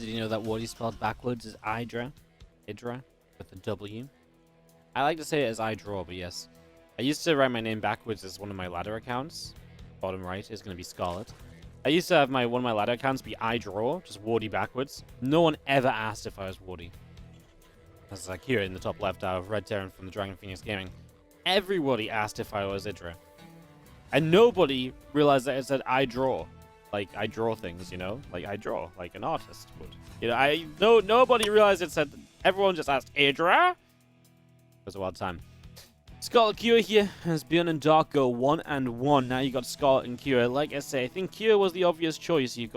Did you know that Wardy spelled backwards is Idra? Idra with a W. I like to say it as I draw, but yes. I used to write my name backwards as one of my ladder accounts. Bottom right is going to be Scarlett. I used to have one of my ladder accounts be I draw, just Wardy backwards. No one ever asked if I was Wardy. That's like here in the top left, I have Red Terran from the Dragon Phoenix Gaming. Everybody asked if I was Idra. And nobody realized that it said I draw. Like, I draw things, you know? Like, I draw, like an artist would. You know, nobody realized it said, everyone just asked, Idra? It was a wild time. Scarlett Kira here has Bjorn and Dark go 1-1. Now you got Scarlett and Kira. Like I say, I think Kira was the obvious choice. You're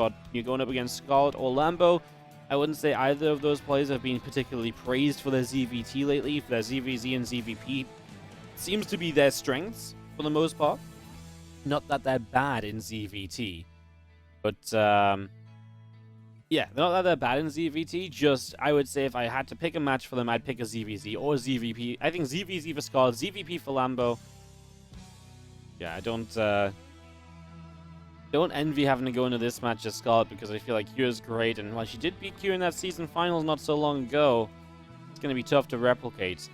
going up against Scarlett or Lambo. I wouldn't say either of those players have been particularly praised for their ZvT lately. For their ZvZ and ZvP seems to be their strengths for the most part. Not that they're bad in ZvT. But, yeah, not that they're bad in ZvT, just, I would say if I had to pick a match for them, I'd pick a ZvZ or a ZvP. I think ZvZ for Scarlett, ZvP for Lambo. Yeah, I don't envy having to go into this match as Scarlett because I feel like Kira's great, and while she did beat Kira in that season finals not so long ago, it's going to be tough to replicate.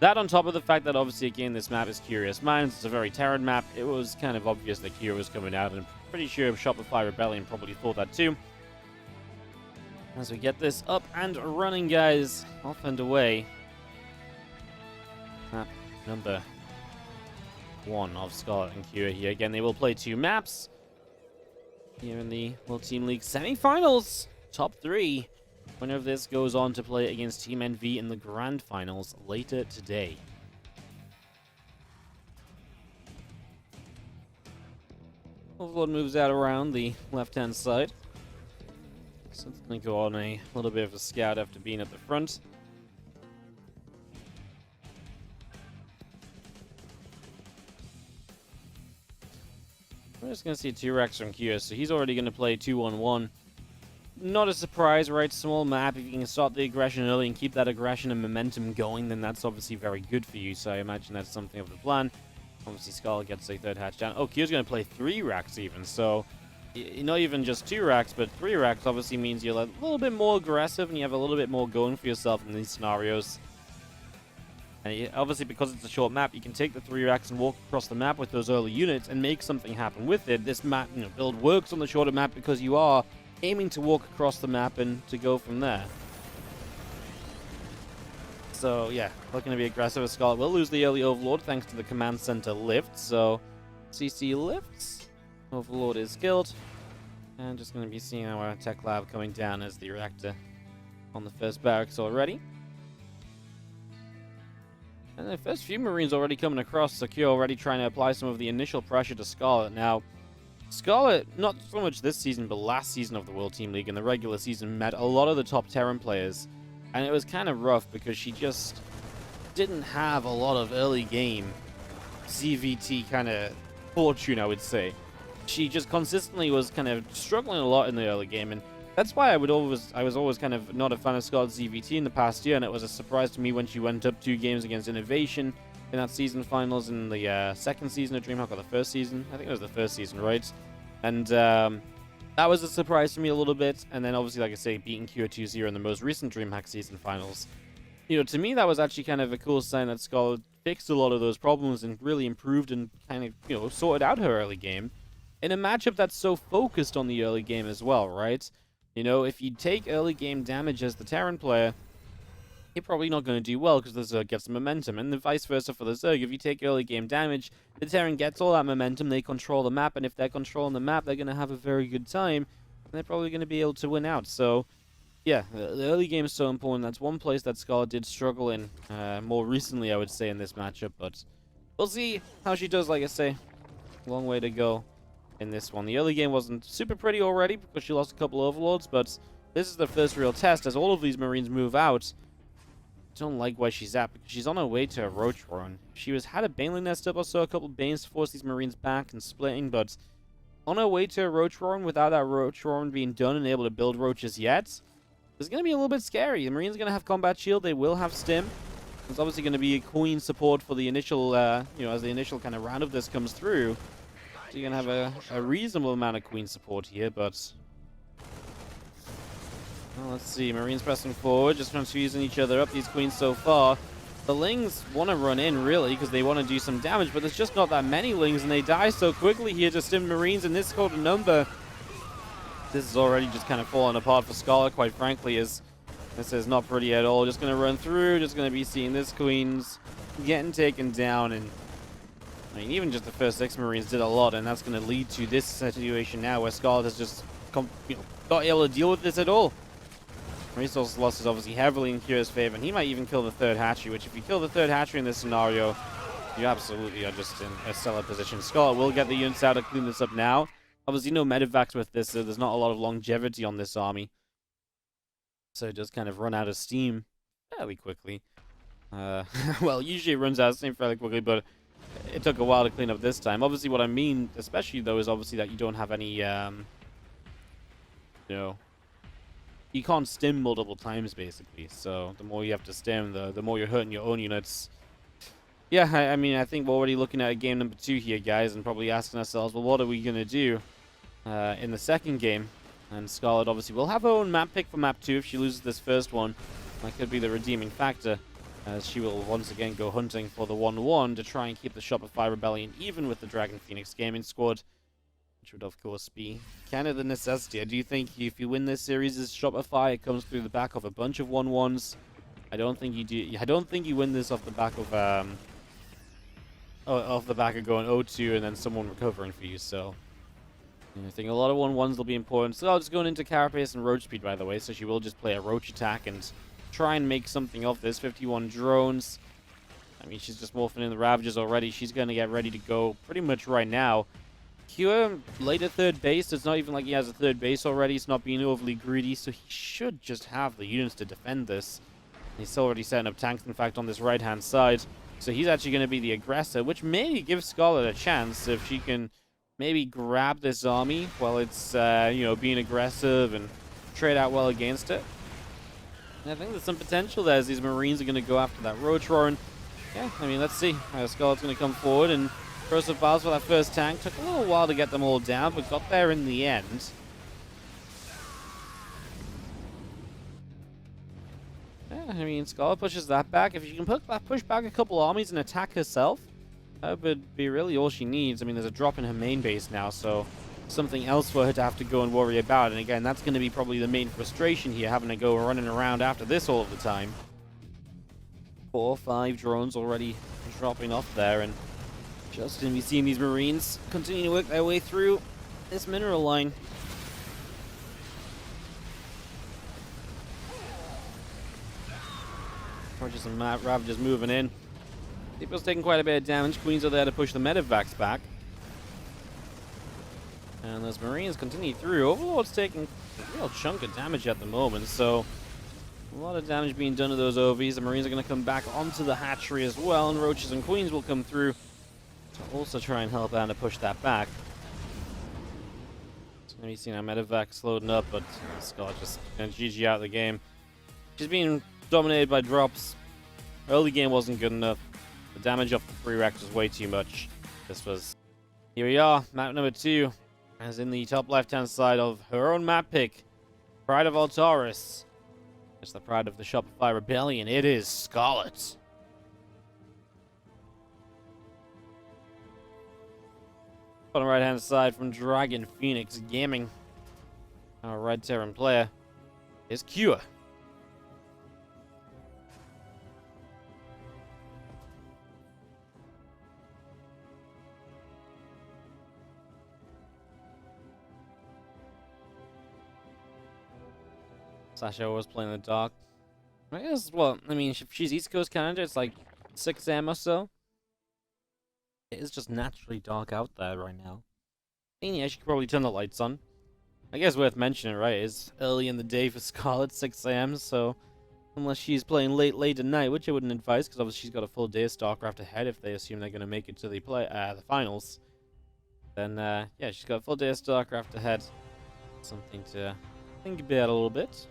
That on top of the fact that obviously again this map is Curious Minds, it's a very Terran map, it was kind of obvious that Kira was coming out, and I'm pretty sure Shopify Rebellion probably thought that too. As we get this up and running, guys, off and away. Map number 1 of Scarlett and Kira here. Again, they will play 2 maps here in the World Team League semi-finals. Top 3. Winner of this goes on to play against Team NV in the Grand Finals later today. Overlord moves out around the left-hand side. So it's going to go on a little bit of a scout after being at the front. We're just going to see 2 racks from Kira, so he's already going to play 2-1-1. Not a surprise, right? Small map. If you can start the aggression early and keep that aggression and momentum going, then that's obviously very good for you. So I imagine that's something of the plan. Obviously, Scarlett gets a 3rd hatch down. Oh, Kira's going to play 3 racks even. So not even just 2 racks, but 3 racks obviously means you're a little bit more aggressive and you have a little bit more going for yourself in these scenarios. And obviously, because it's a short map, you can take the 3 racks and walk across the map with those early units and make something happen with it. This map, build works on the shorter map because you are aiming to walk across the map and to go from there. So, yeah, looking to be aggressive as Scarlett will lose the early Overlord thanks to the command center lift. So, CC lifts. Overlord is killed. And just going to be seeing our tech lab coming down as the reactor on the first barracks already. And the first few Marines already coming across. Secure already trying to apply some of the initial pressure to Scarlett. Now, Scarlett, not so much this season, but last season of the World Team League in the regular season, met a lot of the top Terran players. And it was kind of rough because she just didn't have a lot of early game ZvT kind of fortune, I would say. She just consistently was kind of struggling a lot in the early game, and that's why I was always kind of not a fan of Scarlett's ZvT in the past year, and it was a surprise to me when she went up 2 games against Innovation in that season finals in the second season of DreamHack, or the first season. I think it was the first season, right? And that was a surprise to me a little bit. And then obviously, like I say, beating Kira 2-0 in the most recent DreamHack season finals. To me, that was actually kind of a cool sign that Scarlett fixed a lot of those problems and really improved and kind of, sorted out her early game in a matchup that's so focused on the early game as well, right? If you take early game damage as the Terran player, you're probably not going to do well because the Zerg gets momentum, and the vice versa for the Zerg. If you take early game damage, the Terran gets all that momentum, they control the map, and if they're controlling the map, they're going to have a very good time, and they're probably going to be able to win out. So, yeah, the early game is so important. That's one place that Scarlett did struggle in more recently, I would say, in this matchup, but we'll see how she does, like I say. Long way to go in this one. The early game wasn't super pretty already because she lost a couple Overlords, but this is the first real test as all of these Marines move out. Don't like where she's at because she's on her way to a Roach run. She had a Baneling nest up or so, a couple Banes to force these Marines back and splitting, but on her way to a Roach run without that Roach run being done and able to build Roaches yet, it's going to be a little bit scary. The Marines are going to have combat shield, they will have stim. There's obviously going to be a Queen support for the initial, as the initial kind of round of this comes through. So you're going to have a reasonable amount of Queen support here, but Well, let's see. Marines pressing forward, just confusing each other up, these queens so far. The Lings want to run in, really, because they want to do some damage, but there's just not that many Lings, and they die so quickly here to Stim Marines in this sort of number. This is already just kind of falling apart for Scarlett, quite frankly, as this is not pretty at all. Just going to run through, just going to be seeing this queens getting taken down, and I mean, even just the first 6 Marines did a lot, and that's going to lead to this situation now where Scarlett has just not able to deal with this at all. Resource loss is obviously heavily in Kira's favor, and he might even kill the 3rd hatchery, which if you kill the 3rd hatchery in this scenario, you absolutely are just in a stellar position. Scarlett will get the units out to clean this up now. Obviously no medevacs with this, so there's not a lot of longevity on this army. So it does kind of run out of steam fairly quickly. Well, usually it runs out of steam fairly quickly, but it took a while to clean up this time. Obviously what I mean, especially though, is obviously that you don't have any, you can't stim multiple times, basically. So the more you have to stim, the more you're hurting your own units. Yeah, I mean, I think we're already looking at game number 2 here, guys, and probably asking ourselves, well, what are we going to do in the second game? And Scarlett, obviously, will have her own map pick for map 2 if she loses this first one. That could be the redeeming factor, as she will once again go hunting for the 1-1 to try and keep the Shopify Rebellion even with the Dragon Phoenix gaming squad. Which would, of course, be kind of the necessity. I do think if you win this series as Shopify, it comes through the back of a bunch of 1-1s. I don't think you do. I don't think you win this off the back of going 0-2 and then someone recovering for you. So I think a lot of 1-1s will be important. So I'll just going into Carapace and Roach Speed, by the way. So she will just play a Roach attack and try and make something of this. 51 drones. I mean, she's just morphing in the Ravagers already. She's going to get ready to go pretty much right now. Q later 3rd base. It's not even like he has a 3rd base already. It's not being overly greedy, so he should just have the units to defend this. He's already setting up tanks, in fact, on this right-hand side. So he's actually going to be the aggressor, which maybe gives Scarlett a chance if she can maybe grab this army while it's, being aggressive and trade out well against it. And I think there's some potential there as these Marines are going to go after that Roach Roar. And yeah, I mean, let's see. Scarlett's going to come forward and throw some files for that first tank. Took a little while to get them all down, but got there in the end. Yeah, I mean, Scarlett pushes that back. If she can push back a couple armies and attack herself, that would be really all she needs. I mean, there's a drop in her main base now, so something else for her to have to go and worry about. And again, that's going to be probably the main frustration here, having to go running around after this all of the time. 4 or 5 drones already dropping off there, and just going to be seeing these Marines continue to work their way through this mineral line. Roachers and Ravagers moving in. People's taking quite a bit of damage. Queens are there to push the medevacs back. And those Marines continue through. Overlord's taking a real chunk of damage at the moment, so a lot of damage being done to those OVs. The Marines are going to come back onto the hatchery as well, and Roaches and Queens will come through to also try and help out to push that back. It's going to be seeing our medevacs loading up, but Scott just going to GG out of the game. She's being dominated by drops. Early game wasn't good enough. The damage off the 3 racks was way too much. Here we are, map number 2. As in the top left-hand side of her own map pick, Pride of Altaris. It's the Pride of the Shopify Rebellion. It is Scarlett. On the right-hand side from Dragon Phoenix Gaming, our Red Terran player is Cure. Sasha was playing in the dark. I guess, well, I mean, if she's East Coast Canada, it's like 6 a.m. or so. It is just naturally dark out there right now. And yeah, she could probably turn the lights on. I guess worth mentioning, right, it's early in the day for Scarlett, 6 a.m., so unless she's playing late at night, which I wouldn't advise, because obviously she's got a full day of StarCraft ahead if they assume they're going to make it to the finals. Then, yeah, she's got a full day of StarCraft ahead. Something to think about a little bit.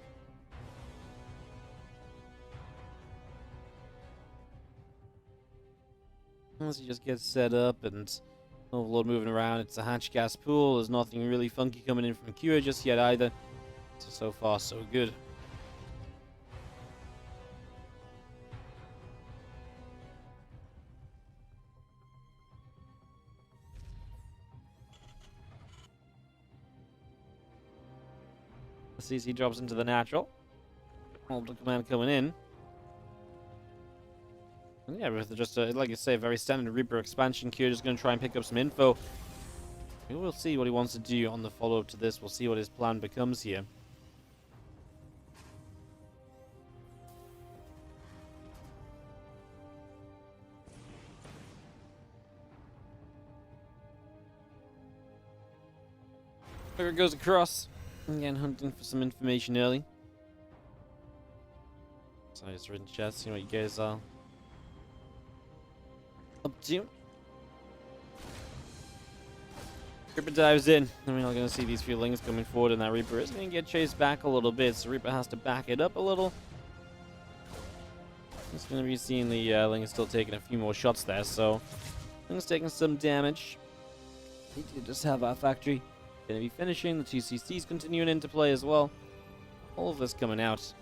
Once you just get set up and Overlord moving around, it's a hatch gas pool. There's nothing really funky coming in from Kira just yet either. So far, so good. CC drops into the natural. Multiple command coming in. And yeah, with just, like I say, a very standard Reaper expansion queue. Just going to try and pick up some info. We'll see what he wants to do on the follow-up to this. We'll see what his plan becomes here. There it goes across. Again, hunting for some information early. So I just read in chat, see what you guys are up to. Reaper dives in. I mean, we're going to see these few Lings coming forward, and that Reaper is going to get chased back a little bit, so Reaper has to back it up a little. Just going to be seeing the Ling is still taking a few more shots there, so Ling's taking some damage. We do just have our factory going to be finishing. The 2 CCs continuing into play as well. All of this coming out.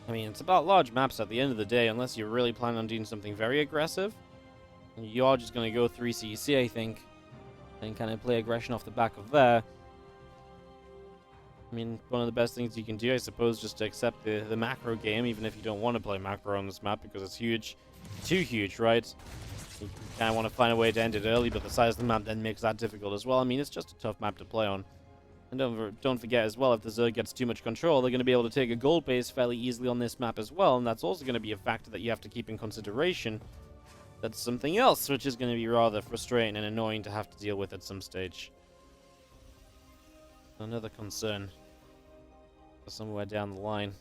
I mean, it's about large maps at the end of the day, unless you're really planning on doing something very aggressive. And you are just going to go 3 CC, I think, and kind of play aggression off the back of there. I mean, one of the best things you can do, I suppose, just to accept the macro game, even if you don't want to play macro on this map because it's huge. Too huge, right? You kind of want to find a way to end it early, but the size of the map then makes that difficult as well. I mean, it's just a tough map to play on. And don't forget as well, if the Zerg gets too much control, they're going to be able to take a gold base fairly easily on this map as well, and that's also going to be a factor that you have to keep in consideration. That's something else, which is going to be rather frustrating and annoying to have to deal with at some stage. Another concern for somewhere down the line.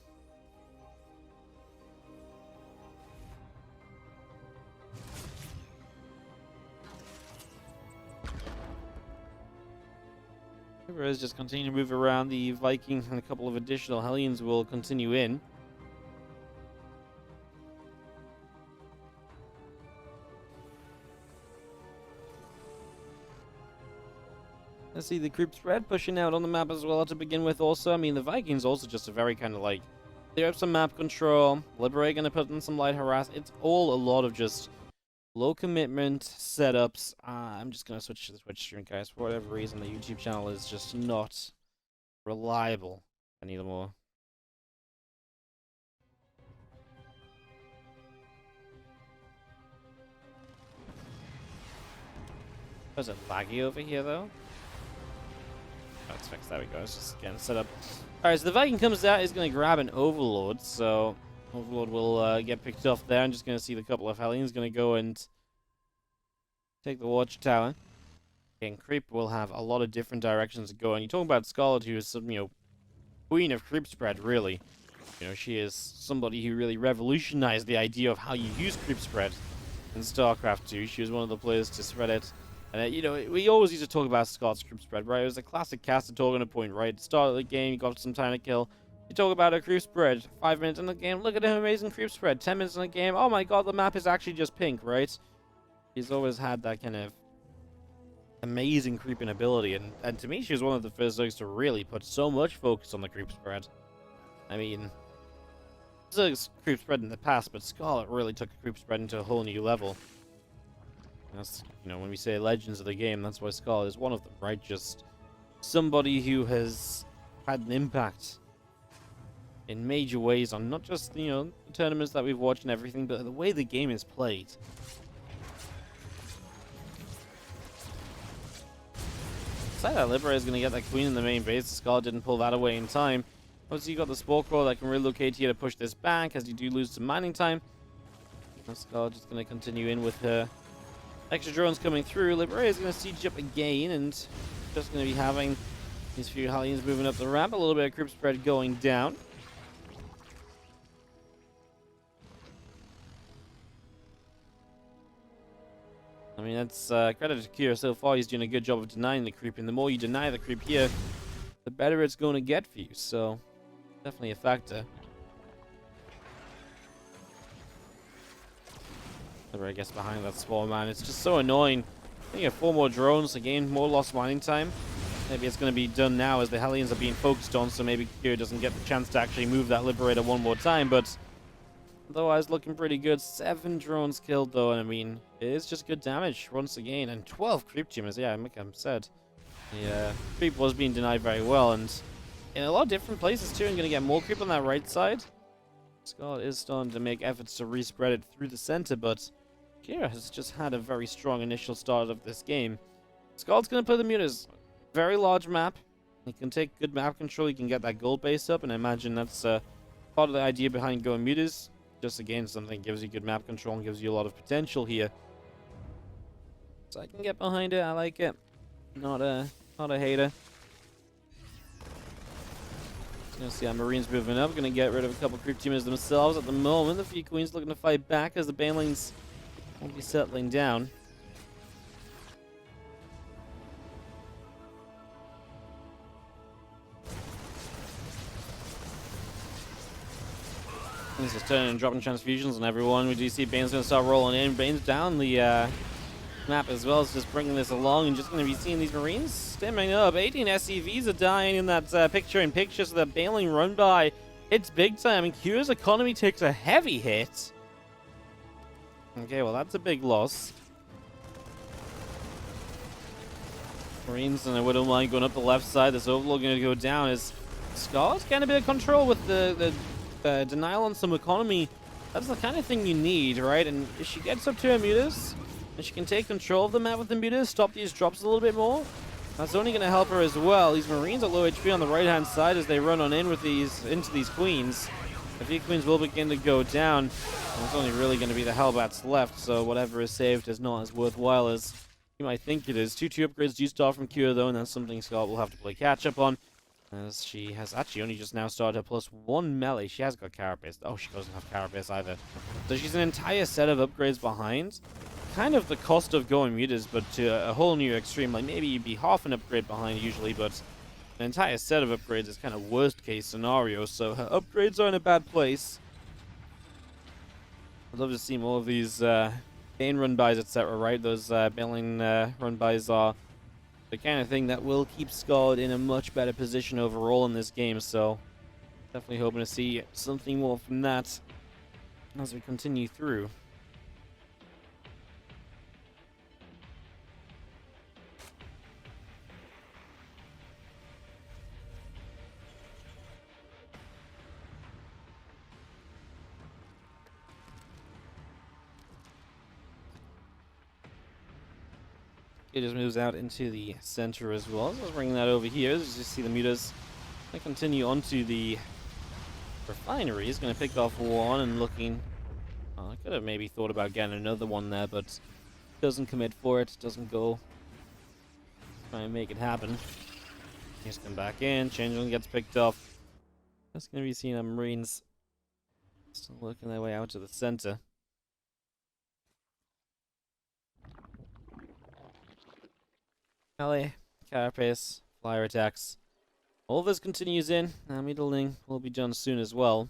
Whereas just continue to move around, the Viking and a couple of additional Hellions will continue in. Let's see the creep spread pushing out on the map as well to begin with also. I mean, the Vikings also just a very kind of like, they have some map control, Liberate gonna put in some light harass. It's all a lot of just low commitment setups. I'm just gonna switch to the Twitch stream, guys. For whatever reason, the YouTube channel is just not reliable anymore. Was it laggy over here though? Oh, it's fixed. There we go. It's just getting set up. Alright, so the Viking comes out, is going to grab an Overlord, so Overlord will get picked off there. I'm just going to see the couple of Hellions going to go and take the Watchtower. Again, Creep will have a lot of different directions to go, and you talk about Scarlett, who is some, queen of creep spread, really. She is somebody who really revolutionized the idea of how you use creep spread in StarCraft 2. She was one of the players to spread it. And, we always used to talk about Scott's creep spread, right? It was a classic caster talking point, right? Start of the game, you got some time to kill. You talk about a creep spread. 5 minutes in the game, look at an amazing creep spread. 10 minutes in the game, oh my god, the map is actually just pink, right? He's always had that kind of amazing creeping ability. And to me, she was one of the first Zergs to really put so much focus on the creep spread. I mean, Zergs creep spread in the past, but Scarlett really took a creep spread into a whole new level. That's, when we say legends of the game, that's why Scarlett is one of them, right? Just somebody who has had an impact in major ways on not just, the tournaments that we've watched and everything, but the way the game is played. Looks like that Liberator is going to get that Queen in the main base. Scarlett didn't pull that away in time. Obviously, you got the Spore Core that can relocate here to push this back as you do lose some mining time. Scarlett just going to continue in with her extra drones coming through. Liberator is going to siege up again, and just going to be having these few Hellions moving up the ramp. A little bit of creep spread going down. I mean, that's credit to Kira so far. He's doing a good job of denying the creep, and the more you deny the creep here, the better it's going to get for you. So, definitely a factor. I guess behind that Spore, man. It's just so annoying. I think you have 4 more drones, again, more lost mining time. Maybe it's going to be done now as the Hellions are being focused on, so maybe Kira doesn't get the chance to actually move that Liberator one more time, but otherwise looking pretty good. 7 drones killed, though, and I mean, it is just good damage once again, and 12 creep tumors. Yeah, like I'm said, The creep was being denied very well, and in a lot of different places too. I'm going to get more creep on that right side. Scarlett is starting to make efforts to respread it through the center, but Kira has just had a very strong initial start of this game. Scarlett's going to play the mutas. Very large map. He can take good map control. He can get that gold base up, and I imagine that's part of the idea behind going mutas. Just again, something gives you good map control and gives you a lot of potential here. So I can get behind it. I like it. Not a hater. Gonna see our Marines moving up. Gonna get rid of a couple creep teamers themselves at the moment. The few queens looking to fight back as the banelings will be settling down. This is turning and dropping transfusions on everyone. We do see Bane's going to start rolling in. Bane's down the map as well as just bringing this along, and just going to be seeing these Marines stemming up. 18 SCVs are dying in that picture-in-picture, so that Baneling run by. It's big time, and Q's economy takes a heavy hit. Okay, well, that's a big loss. Marines and I wouldn't mind going up the left side. This Overlord going to go down. Is Scarlett's getting a bit of control with the denial on some economy. That's the kind of thing you need, right? And if she gets up to her mutas, and she can take control of the map with the mutas, stop these drops a little bit more, that's only going to help her as well. These Marines are low HP on the right-hand side as they run on in with into these queens. A few queens will begin to go down, and it's only really going to be the Hellbats left, so whatever is saved is not as worthwhile as you might think it is. 2 upgrades do start from Kira though, and that's something Scarlett will have to play catch-up on, as she has actually only just now started her +1 melee. She has got Carapace. Oh, she doesn't have Carapace either. So she's an entire set of upgrades behind. Kind of the cost of going mutas, but to a whole new extreme. Like, maybe you'd be half an upgrade behind usually, but an entire set of upgrades is kind of worst case scenario. So her upgrades are in a bad place. I'd love to see more of these Bane run-bys, etc., right? Those Baneling run-bys are the kind of thing that will keep Scarlett in a much better position overall in this game, so definitely hoping to see something more from that as we continue through. It just moves out into the center as well. So let's bring that over here. As you see the mutas continue onto the refinery. He's going to pick off one and looking. I could have maybe thought about getting another one there, but doesn't commit for it. Doesn't go try and make it happen. He's come back in. Changeling gets picked off. That's going to be seeing our Marines still working their way out to the center. Melee, Carapace, flyer attacks. All this continues in. Middling will be done soon as well.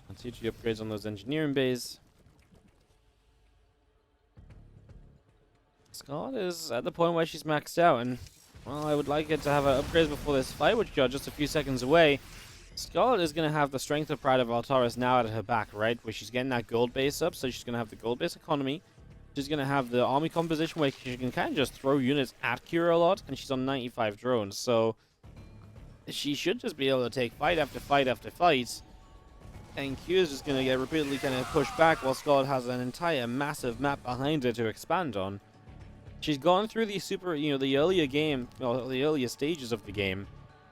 And CG upgrades on those engineering bays. Scarlett is at the point where she's maxed out, and well, I would like it to have her upgrades before this fight, which are just a few seconds away. Scarlett is going to have the strength of Pride of Altaris now at her back, right? Where she's getting that gold base up, so she's going to have the gold base economy. She's going to have the army composition where she can kind of just throw units at Kira a lot, and she's on 95 drones, so she should just be able to take fight after fight after fight. And Kira's just going to get repeatedly kind of pushed back while Scarlett has an entire massive map behind her to expand on. She's gone through the the earlier stages of the game.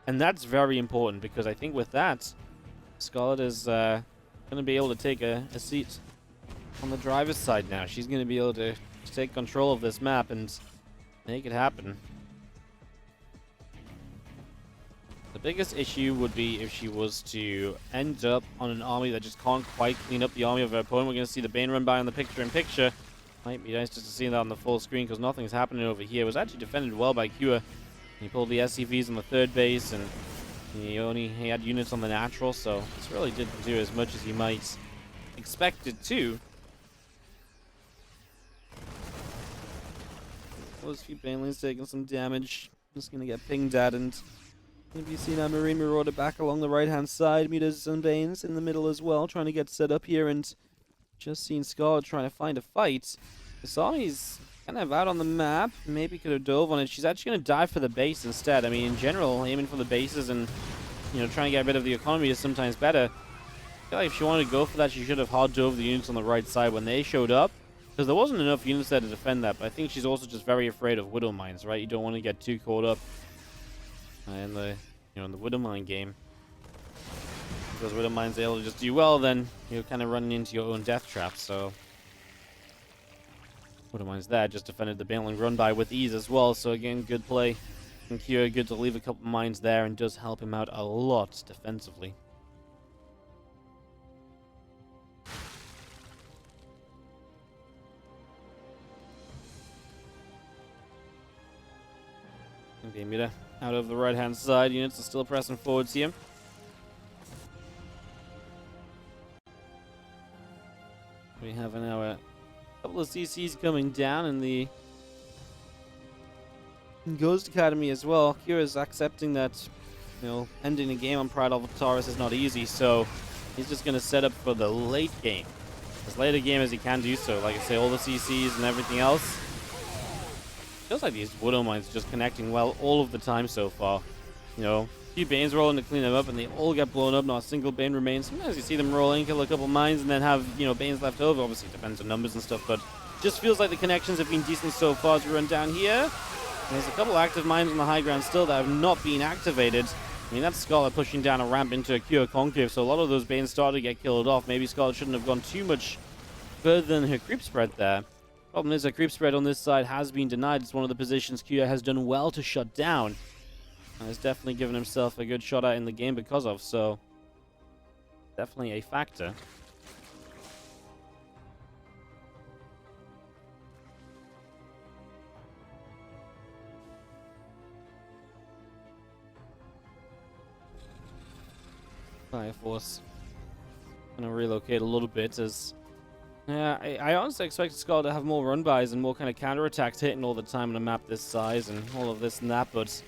And that's very important, because I think with that, Scarlett is going to be able to take a seat on the driver's side now. She's going to be able to take control of this map and make it happen. The biggest issue would be if she was to end up on an army that just can't quite clean up the army of her opponent. We're going to see the Bane run by on the picture-in-picture. Might be nice just to see that on the full screen, because nothing's happening over here. It was actually defended well by Kua. He pulled the SCVs on the third base, and he had units on the natural, so this really didn't do as much as you might expect it to. Those few Banelings taking some damage. Just gonna get pinged at, and maybe you see now Marine Marauder back along the right-hand side. Mutas and Banes in the middle as well, trying to get set up here and Just seen Scarlett trying to find a fight. This army's kind of out on the map. Maybe could have dove on it. She's actually going to dive for the base instead. I mean, in general, aiming for the bases and, trying to get rid of the economy is sometimes better. I feel like if she wanted to go for that, she should have hard dove the units on the right side when they showed up. Because there wasn't enough units there to defend that. But I think she's also just very afraid of Widow Mines, right? You don't want to get too caught up in the, in the Widow Mine game. Because Widow Mine's able to just do well, then you're kind of running into your own death trap, so... Widow Mine's there, just defended the Baneling run by with ease as well, so again, good play. And Kira, good to leave a couple mines there, and does help him out a lot defensively. Okay, Mira out of the right-hand side, units are still pressing forwards here. We have now a couple of CCs coming down in the Ghost Academy as well. Kira's accepting that, ending the game on Pride of Taurus is not easy, so he's just going to set up for the late game. As late a game as he can do so. Like I say, all the CCs and everything else. Feels like these Widow Mines are just connecting well all of the time so far. A few Banes rolling to clean them up, and they all get blown up. Not a single Bane remains. Sometimes you see them roll in, kill a couple mines, and then have, Banes left over. Obviously, it depends on numbers and stuff, but just feels like the connections have been decent so far as we run down here. There's a couple active mines on the high ground still that have not been activated. I mean, that's Scarlett pushing down a ramp into a Cure Concave, so a lot of those Banes started to get killed off. Maybe Scarlett shouldn't have gone too much further than her creep spread there. Problem is, her creep spread on this side has been denied. It's one of the positions Cure has done well to shut down. And has definitely given himself a good shot at in the game because of, so definitely a factor. Fire Force gonna relocate a little bit as I honestly expected Scarlett to have more run-bys and more kind of counter-attacks hitting all the time on a map this size and all of this and that, but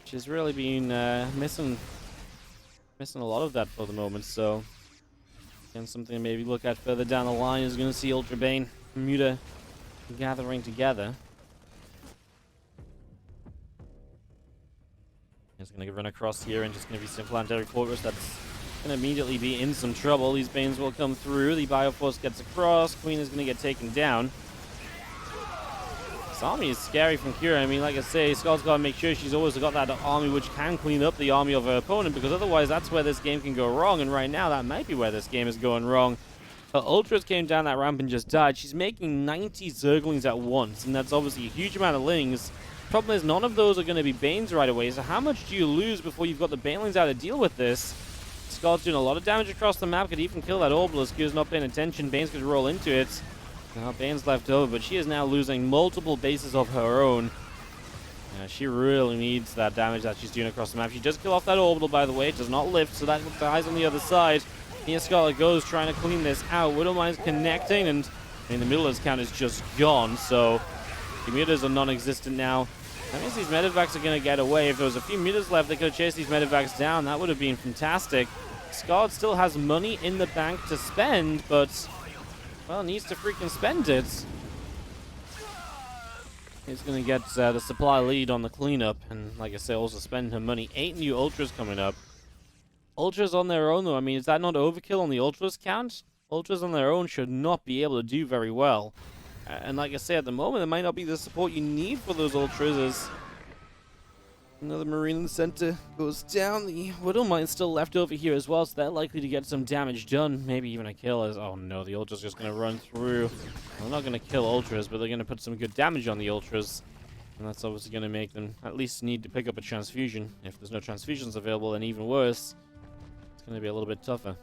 she's really been missing a lot of that for the moment, so again, something to maybe look at further down the line is going to see Ultra Bane and Muta gathering together. He's going to run across here and just going to be some planetary fortress that's going to immediately be in some trouble. These Banes will come through. The Bioforce gets across. Queen is going to get taken down. This army is scary from Kira. I mean, like I say, Scarlett's got to make sure she's always got that army which can clean up the army of her opponent, because otherwise that's where this game can go wrong, and right now that might be where this game is going wrong. Her Ultras came down that ramp and just died. She's making 90 Zerglings at once, and that's obviously a huge amount of Lings. Problem is, none of those are going to be Banes right away, so how much do you lose before you've got the Banelings out to deal with this? Scarlett's doing a lot of damage across the map, could even kill that Obelisk. Kira's not paying attention, Banes could roll into it. Now Bane's left over, but she is now losing multiple bases of her own. She really needs that damage that she's doing across the map. She does kill off that orbital, by the way. It does not lift, so that dies on the other side. Here Scarlett goes, trying to clean this out. Widow Mine's connecting, and in the middle of this count is just gone, so the meters are non-existent now. That means these medevacs are going to get away. If there was a few meters left, they could have chased these medevacs down. That would have been fantastic. Scarlett still has money in the bank to spend, but, well, needs to freaking spend it. He's going to get the supply lead on the cleanup, and like I say, also spend her money. 8 new Ultras coming up. Ultras on their own, though, I mean, is that not overkill on the Ultras count? Ultras on their own should not be able to do very well. And like I say, at the moment, it might not be the support you need for those Ultras, as another Marine in the center goes down. The Widow Mine's still left over here as well, so they're likely to get some damage done. Maybe even a kill. As oh no, the Ultra's just going to run through. They're not going to kill Ultras, but they're going to put some good damage on the Ultras. And that's obviously going to make them at least need to pick up a transfusion. If there's no transfusions available, then even worse. It's going to be a little bit tougher.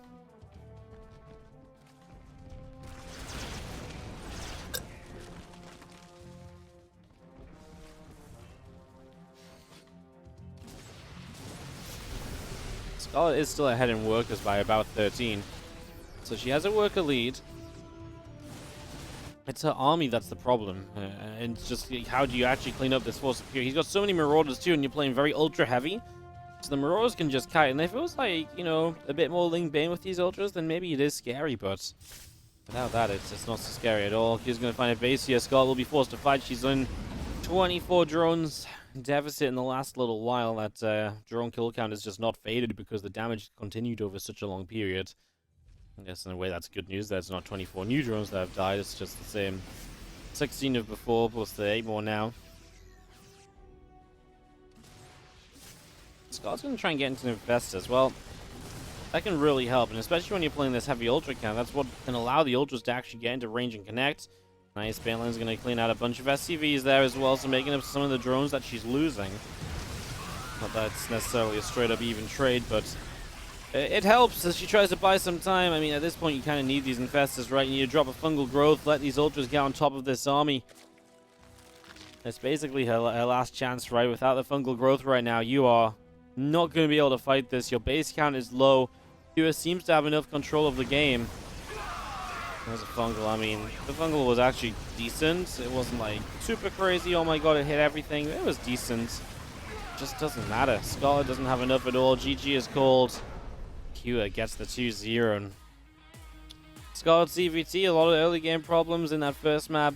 Scarlett is still ahead in workers by about 13. So she has a worker lead. It's her army that's the problem. And it's just, how do you actually clean up this force? He's got so many Marauders too, and you're playing very ultra heavy. So the Marauders can just kite. And if it was like, a bit more Ling Bane with these Ultras, then maybe it is scary, but Without that, it's not so scary at all. She's going to find a base here. Scarlett will be forced to fight. She's in 24 drones deficit in the last little while. That drone kill count is just not faded because the damage continued over such a long period. I guess in a way that's good news. There's not 24 new drones that have died. It's just the same 16 of before plus the 8 more now. Scarlett's going to try and get into Infestors. Well, that can really help, and especially when you're playing this heavy Ultra count, that's what can allow the Ultras to actually get into range and connect. Nice, Baneland's going to clean out a bunch of SCVs there as well, so making up some of the drones that she's losing. Not that it's necessarily a straight-up even trade, but it helps as she tries to buy some time. I mean, at this point, you kind of need these Infestors, right? You need to drop a fungal growth, let these Ultras get on top of this army. It's basically her last chance, right? Without the fungal growth right now, you are not going to be able to fight this. Your base count is low. Ua seems to have enough control of the game. There's a fungal. I mean, the fungal was actually decent. It wasn't like super crazy. Oh my god, it hit everything. It was decent. It just doesn't matter. Scarlett doesn't have enough at all. GG is called. Ua gets the 2-0. Scarlett ZvT, a lot of early game problems in that first map.